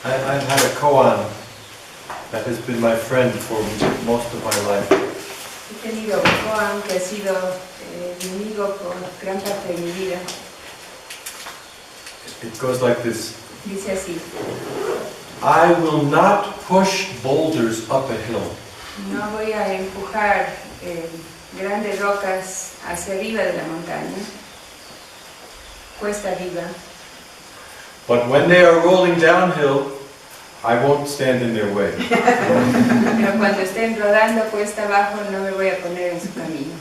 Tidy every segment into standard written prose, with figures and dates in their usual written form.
I've had a koan that has been my friend for most of my life. He tenido un koan que ha sido mi amigo por gran parte de mi vida. It goes like this. Dice así: I will not push boulders up a hill. No voy a empujar grandes rocas hacia arriba de la montaña, cuesta arriba. But when they are rolling downhill, I won't stand in their way. Pero cuando estén rodando cuesta abajo, no me voy a poner en su camino.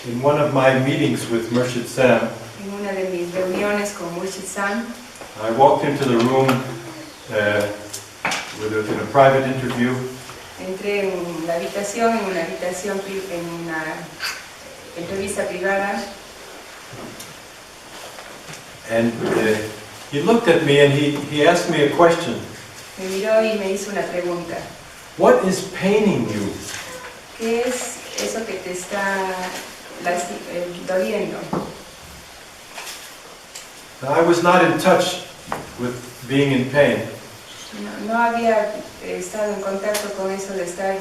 In one of my meetings with Murshid Sam, En una de mis reuniones con Murshid Sam, I walked into the room in a private interview. entré en la habitación, en una entrevista privada, And he looked at me and he asked me a question. me miró y me hizo una pregunta. What is paining you? ¿Qué es eso que te está doliendo? I was not in touch with being in pain, No había estado en contacto con eso de estar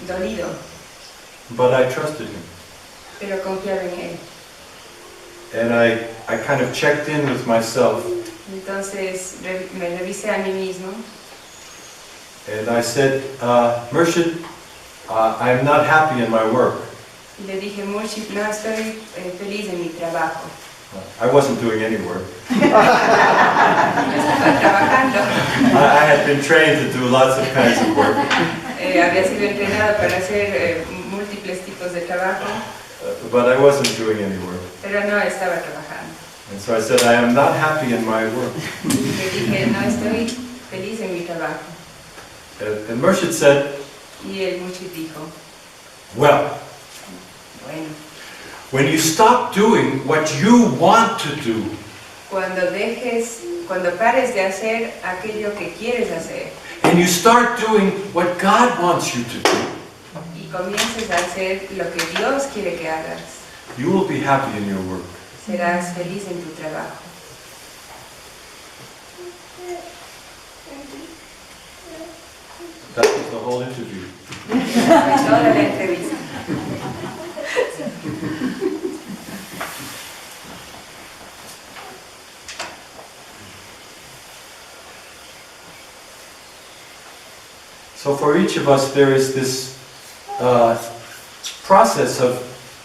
dolido, but I trusted him. pero confiaba en él. And I kind of checked in with myself Entonces me revisé a mí mismo and I said, Murshid, I am not happy in my work. y le dije: Murshid, no estoy feliz en mi trabajo. I wasn't doing any work. No estaba trabajando. I had been trained to do lots of kinds of work, Había sido entrenado para hacer múltiples tipos de trabajo, but I wasn't doing any work. pero no estaba trabajando. And so I said, I am not happy in my work. Y le dije: no estoy feliz en mi trabajo. And Murshid said, Y el Murshid dijo: well, bueno, when you stop doing what you want to do, cuando pares de hacer aquello que quieres hacer and you start doing what God wants you to do, y comiences a hacer lo que Dios quiere que hagas, you will be happy in your work. serás feliz en tu trabajo. That was the whole interview. Fue toda la entrevista. So for each of us there is this process of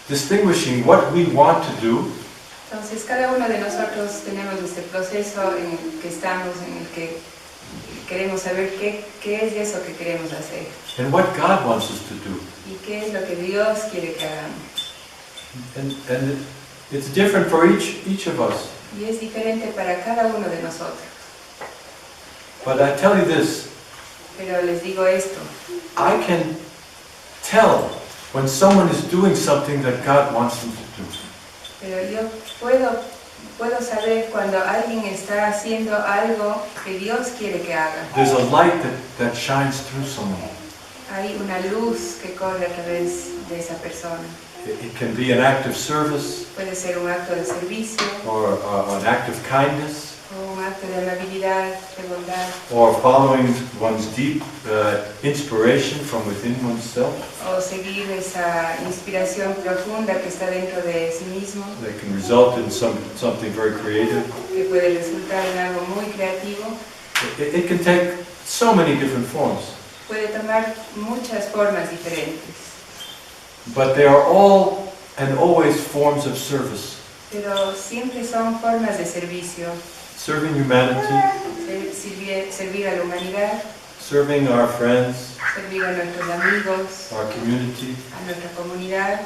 distinguishing what we want to do Entonces cada uno de nosotros tenemos este proceso en el que estamos, en el que queremos saber qué es eso que queremos hacer and what God wants us to do. y qué es lo que Dios quiere que hagamos. And it's different for each of us. Y es diferente para cada uno de nosotros. But I tell you this, Pero les digo esto: I can tell when someone is doing something that God wants them to do. pero yo puedo saber cuando alguien está haciendo algo que Dios quiere que haga. There's a light that shines through someone. Hay una luz que corre a través de esa persona. It can be an act of service Puede ser un acto de servicio, or an act of kindness, o un acto de amabilidad, de bondad, or following one's deep inspiration from within oneself. o seguir esa inspiración profunda que está dentro de sí mismo, That can result in something very creative. que puede resultar en algo muy creativo. It can take so many different forms. Puede tomar muchas formas diferentes, But they are all and always forms of service. pero siempre son formas de servicio. Serving humanity, Servir a la humanidad, serving our friends, servir a nuestros amigos, our community. a nuestra comunidad.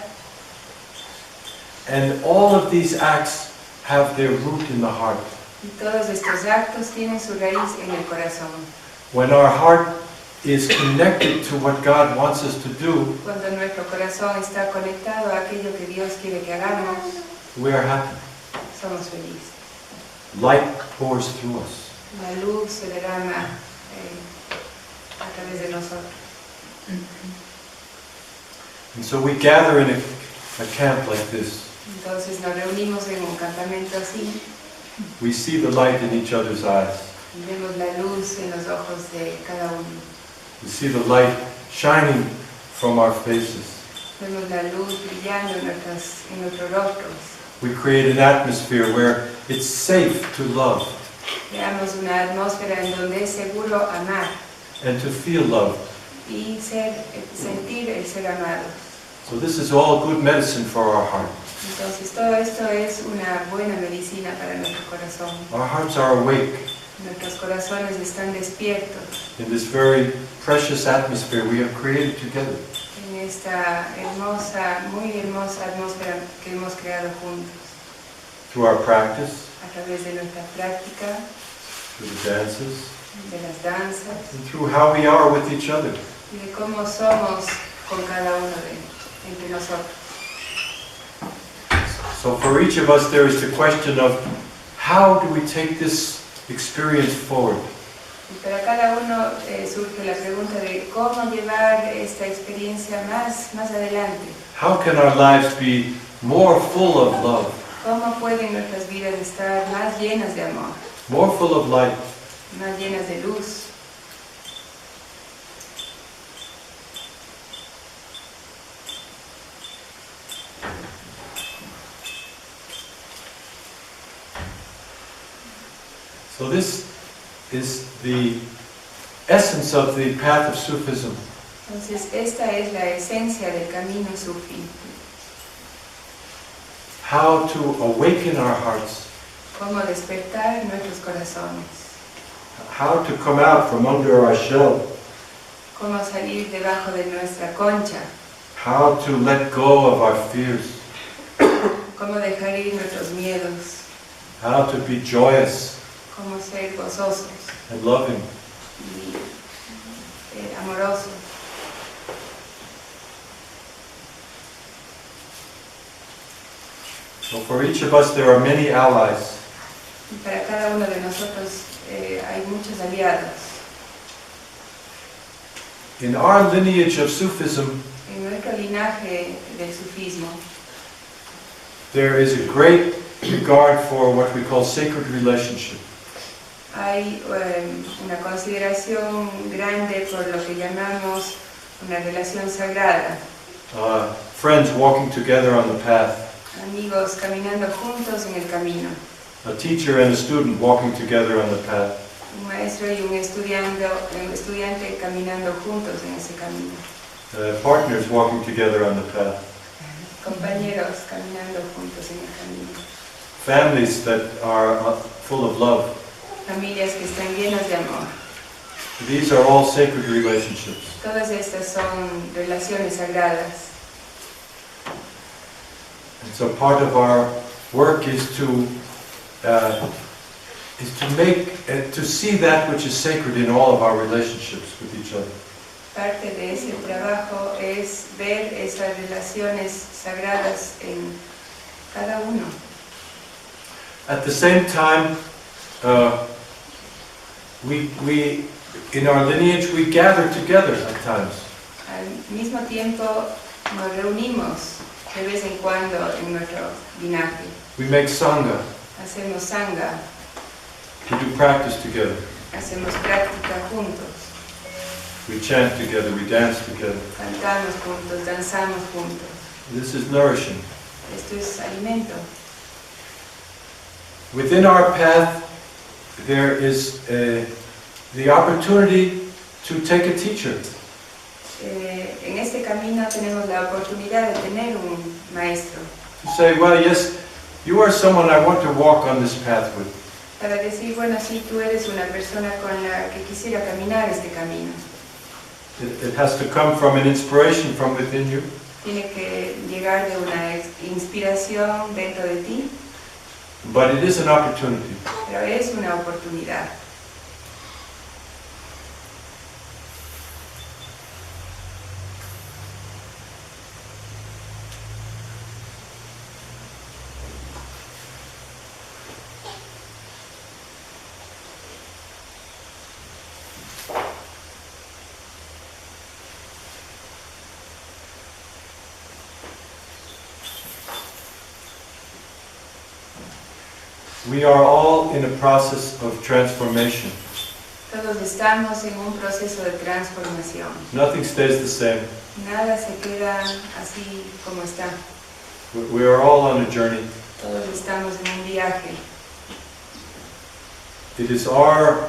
And all of these acts have their root in the heart. Y todos estos actos tienen su raíz en el corazón. When our heart is connected to what God wants us to do, Cuando nuestro corazón está conectado a aquello que Dios quiere que hagamos, we are happy. somos felices. Light pours through us. La luz se derrama a través de nosotros. And so we gather in a camp like this. Entonces nos reunimos en un campamento así We see the light in each other's eyes. y vemos la luz en los ojos de cada uno. We see the light shining from our faces. Vemos la luz brillando en nuestros rostros. We create an atmosphere where it's safe to love Creamos una atmósfera en donde es seguro amar and to feel loved. y sentir el ser amado. So this is all good medicine for our heart. Entonces todo esto es una buena medicina para nuestro corazón. Our hearts are awake Nuestros corazones están despiertos in this very precious atmosphere we have created together. en esta hermosa, muy hermosa atmósfera que hemos creado juntos. Through our practice, A través de nuestra práctica, through the dances, de las danzas and through how we are with each other. y de cómo somos con cada uno entre nosotros. So for each of us there is the question of how do we take this experience forward? Y para cada uno surge la pregunta de cómo llevar esta experiencia más adelante. How can our lives be more full of love, ¿Cómo pueden nuestras vidas estar más llenas de amor, more full of light? más llenas de luz? So this is the essence of the path of Sufism. Entonces esta es la esencia del camino Sufi. How to awaken our hearts. Cómo despertar nuestros corazones. How to come out from under our shell. Cómo salir debajo de nuestra concha. How to let go of our fears. Cómo dejar ir nuestros miedos. How to be joyous Cómo ser gozosos and loving. y amorosos. So for each of us there are many allies. Y para cada uno de nosotros hay muchos aliados. In our lineage of Sufism, En nuestro linaje del sufismo there is a great regard for what we call sacred relationship. hay una consideración grande por lo que llamamos una relación sagrada. Friends walking together on the path. Amigos caminando juntos en el camino. A teacher and a student walking together on the path. Un maestro y un estudiante caminando juntos en ese camino. Partners walking together on the path. Compañeros caminando juntos en el camino. Families that are full of love. Familias que están llenas de amor. These are all sacred relationships. Todas estas son relaciones sagradas. And so part of our work is to see that which is sacred in all of our relationships with each other. Parte de ese trabajo es ver esas relaciones sagradas en cada uno. At the same time, we in our lineage we gather together at times. Al mismo tiempo nos reunimos de vez en cuando en nuestro linaje. We make sangha. Hacemos sangha, We do practice together. hacemos práctica juntos, We chant together. We dance together. cantamos juntos, danzamos juntos. This is nourishing. Esto es alimento. Within our path, there is the opportunity to take a teacher. En este camino tenemos la oportunidad de tener un maestro. To say, well, yes, you are someone I want to walk on this path with. Para decir, bueno, sí, tú eres una persona con la que quisiera caminar este camino. It has to come from an inspiration from within you. Tiene que llegar de una inspiración dentro de ti, But it is an opportunity. pero es una oportunidad. We are all in a process of transformation. Todos estamos en un proceso de transformación. Nothing stays the same. Nada se queda así como está. We are all on a journey. Todos estamos en un viaje. It is our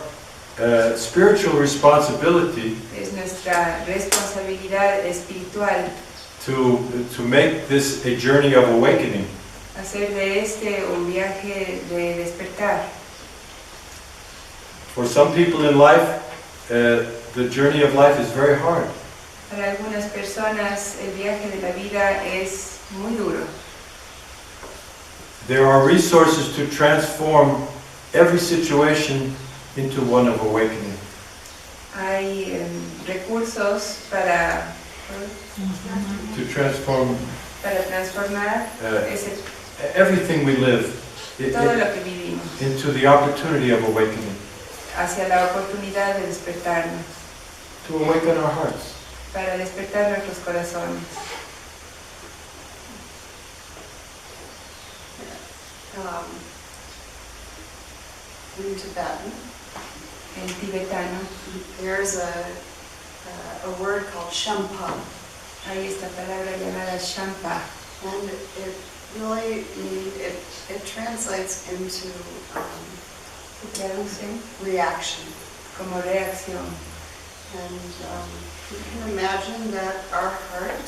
spiritual responsibility Es nuestra responsabilidad espiritual to make this a journey of awakening. hacer de este un viaje de despertar. For some people in life, the journey of life is very hard. Para algunas personas el viaje de la vida es muy duro. There are resources to transform every situation into one of awakening. Hay recursos para To transform transformar everything we live todo lo que vivimos into the opportunity of awakening. hacia la oportunidad de despertarnos, To awaken our hearts. para despertar nuestros corazones. In Tibetan, En tibetano there's a word called shampa, hay esta palabra llamada shampa, and it really it translates into que traduce reaction. como reacción. And you can imagine that our heart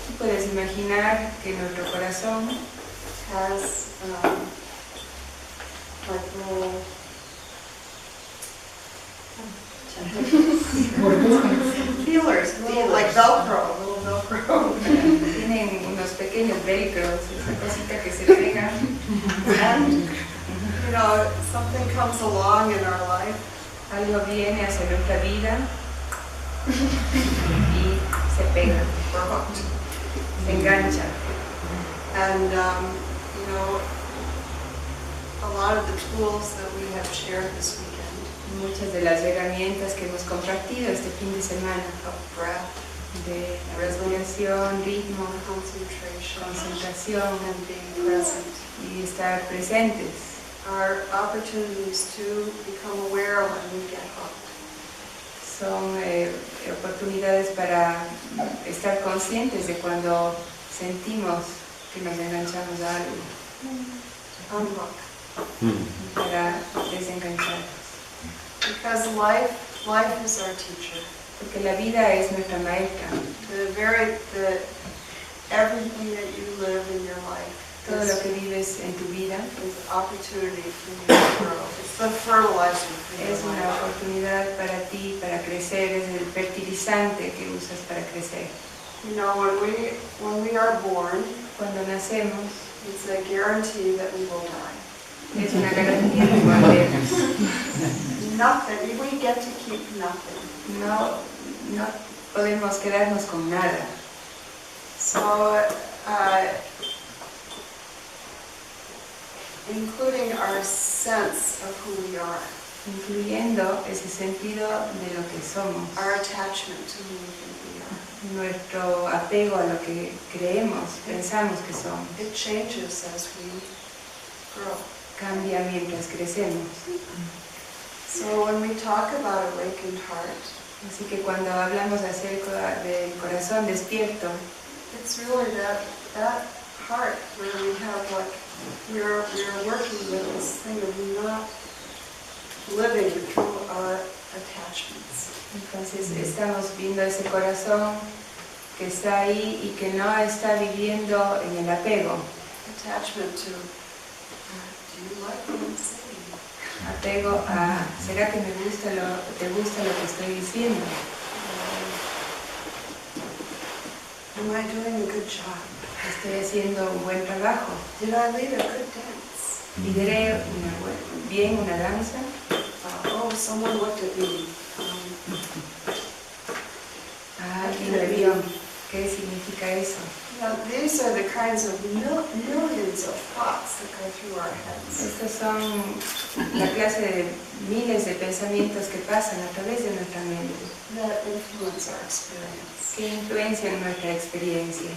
Tú puedes imaginar que nuestro corazón has like little feelers, like Velcro, little Velcro. tienen unos pequeños velcros, esa cosita que se pega. And you know, something comes along in our life, Algo viene hacia nuestra vida y se pega, we're hooked. se engancha. And you know, a lot of the tools that we have shared this weekend, Muchas de las herramientas que hemos compartido este fin de semana, of breath, de respiración, ritmo, concentration, concentración and being present, y estar presentes, are opportunities to become aware when we get hooked. son oportunidades para estar conscientes de cuando sentimos que nos enganchamos a algo, Unhook. para desengancharnos. Because life is our teacher. Porque la vida es nuestra maestra. Everything that you live in your life Todo lo que vives en tu vida is an opportunity for you to grow. It's the fertilizer for es your una life. oportunidad para ti, para crecer, es el fertilizante que usas para crecer. You know, when we are born, Cuando nacemos, it's a guarantee that we will die. es una garantía de morirnos. Nothing. We get to keep nothing. No podemos quedarnos con nada. So, including our sense of who we are, Incluyendo ese sentido de lo que somos, our attachment to who we think we are. nuestro apego a lo que creemos, pensamos que somos, It changes as we grow. cambia mientras crecemos. So when we talk about awakened heart, Así que cuando hablamos acerca del corazón despierto, it's really that heart where we have like we're working with this thing of not living through our attachments. entonces estamos viendo ese corazón que está ahí y que no está viviendo en el apego. Attachment to do you like what I'm saying? Apego a, ¿será que te gusta lo que estoy diciendo? Am I doing a good job? ¿Estoy haciendo un buen trabajo? Did I lead a good dance? ¿Lideré bien una danza? Oh, someone looked at me. Alguien me vio. ¿Qué significa eso? Now, these are the kinds of millions of thoughts that go through our heads. Estos son la clase de miles de pensamientos que pasan a través de nuestra mente, That influence our experience. que influencian nuestra experiencia.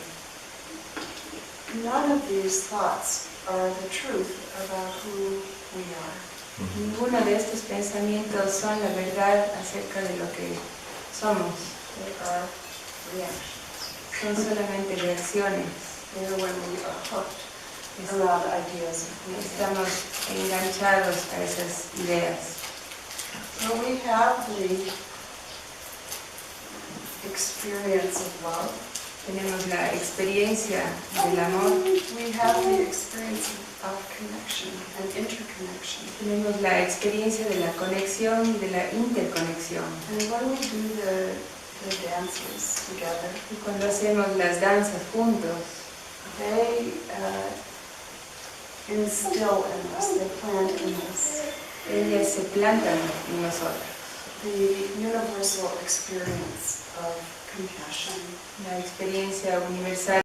None of these thoughts are the truth about who we are. Ninguno de estos pensamientos son la verdad acerca de lo que somos. They are reactions. Son solamente reacciones. They're when we are hooked around ideas of who we are. Estamos enganchados a esas ideas. So we have the experience of love. Tenemos la experiencia del amor, We have the experience of connection and interconnection. tenemos la experiencia de la conexión y de la interconexión. And when we do the dances together, Y cuando hacemos las danzas juntos, they instill in us, they plant in us ellas se plantan en nosotros. the universal experience of compassion. La experiencia universal